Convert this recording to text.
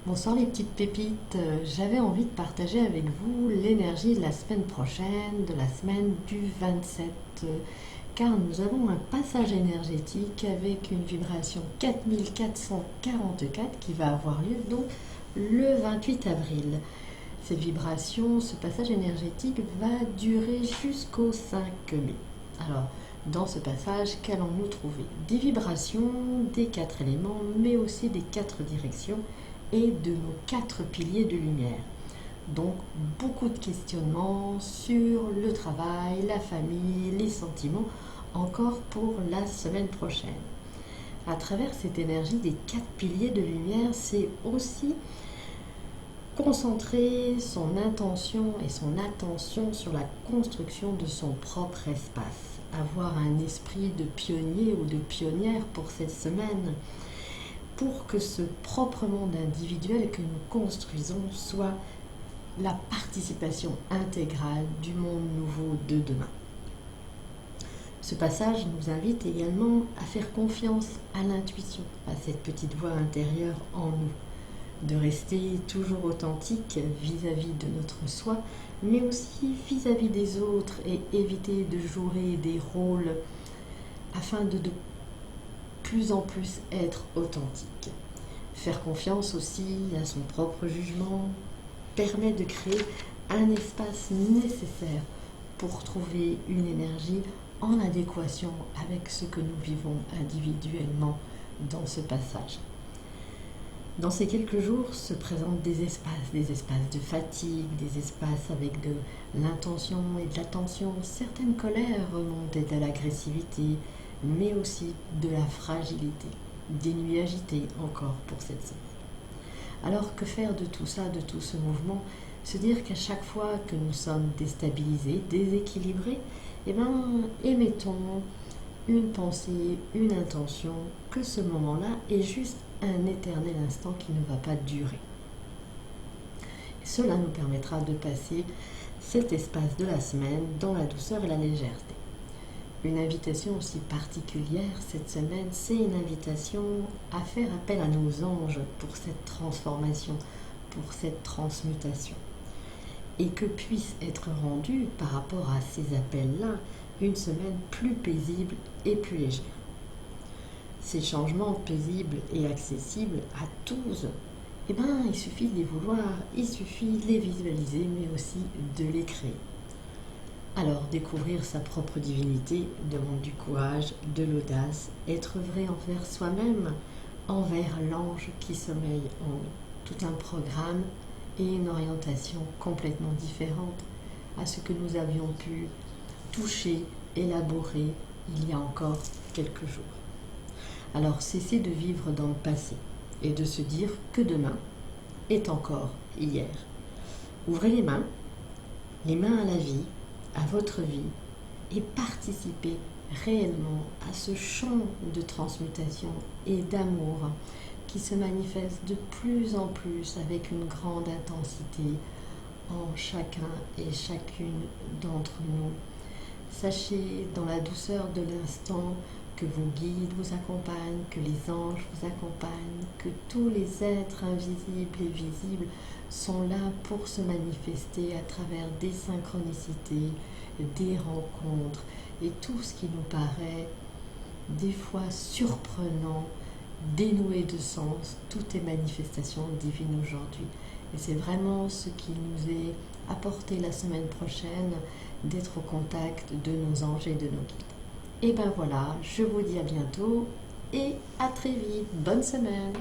Bonsoir les petites pépites. J'avais envie de partager avec vous l'énergie de la semaine prochaine, de la semaine du 27, car nous avons un passage énergétique avec une vibration 4444 qui va avoir lieu donc le 28 avril. Cette vibration, ce passage énergétique va durer jusqu'au 5 mai. Alors, dans ce passage, qu'allons-nous trouver? Des vibrations des 4 éléments, mais aussi des 4 directions et de nos 4 piliers de lumière. Donc beaucoup de questionnements sur le travail, la famille, les sentiments, encore pour la semaine prochaine. À travers cette énergie des 4 piliers de lumière, c'est aussi concentrer son intention et son attention sur la construction de son propre espace. Avoir un esprit de pionnier ou de pionnière pour cette semaine, pour que ce propre monde individuel que nous construisons soit la participation intégrale du monde nouveau de demain. Ce passage nous invite également à faire confiance à l'intuition, à cette petite voix intérieure en nous, de rester toujours authentique vis-à-vis de notre soi, mais aussi vis-à-vis des autres et éviter de jouer des rôles afin de plus en plus être authentique. Faire confiance aussi à son propre jugement permet de créer un espace nécessaire pour trouver une énergie en adéquation avec ce que nous vivons individuellement dans ce passage. Dans ces quelques jours se présentent des espaces de fatigue, des espaces avec de l'intention et de l'attention, certaines colères remontent et de l'agressivité, mais aussi de la fragilité, des nuits agitées encore pour cette semaine. Alors que faire de tout ça, de tout ce mouvement? Se dire qu'à chaque fois que nous sommes déstabilisés, déséquilibrés, émettons une pensée, une intention, que ce moment-là est juste un éternel instant qui ne va pas durer. Et cela nous permettra de passer cet espace de la semaine dans la douceur et la légèreté. Une invitation aussi particulière cette semaine, c'est une invitation à faire appel à nos anges pour cette transformation, pour cette transmutation. Et que puisse être rendue par rapport à ces appels-là une semaine plus paisible et plus légère. Ces changements paisibles et accessibles à tous, il suffit de les vouloir, il suffit de les visualiser, mais aussi de les créer. Alors, découvrir sa propre divinité demande du courage, de l'audace, être vrai envers soi-même, envers l'ange qui sommeille en nous. Tout un programme et une orientation complètement différente à ce que nous avions pu toucher, élaborer il y a encore quelques jours. Alors, cessez de vivre dans le passé et de se dire que demain est encore hier. Ouvrez les mains à la vie, à votre vie, et participez réellement à ce champ de transmutation et d'amour qui se manifeste de plus en plus avec une grande intensité en chacun et chacune d'entre nous. Sachez dans la douceur de l'instant que vos guides vous accompagnent, que les anges vous accompagnent, que tous les êtres invisibles et visibles sont là pour se manifester à travers des synchronicités, des rencontres et tout ce qui nous paraît des fois surprenant, dénoué de sens. Tout est manifestation divine aujourd'hui. Et c'est vraiment ce qui nous est apporté la semaine prochaine, d'être au contact de nos anges et de nos guides. Et ben voilà, je vous dis à bientôt et à très vite. Bonne semaine!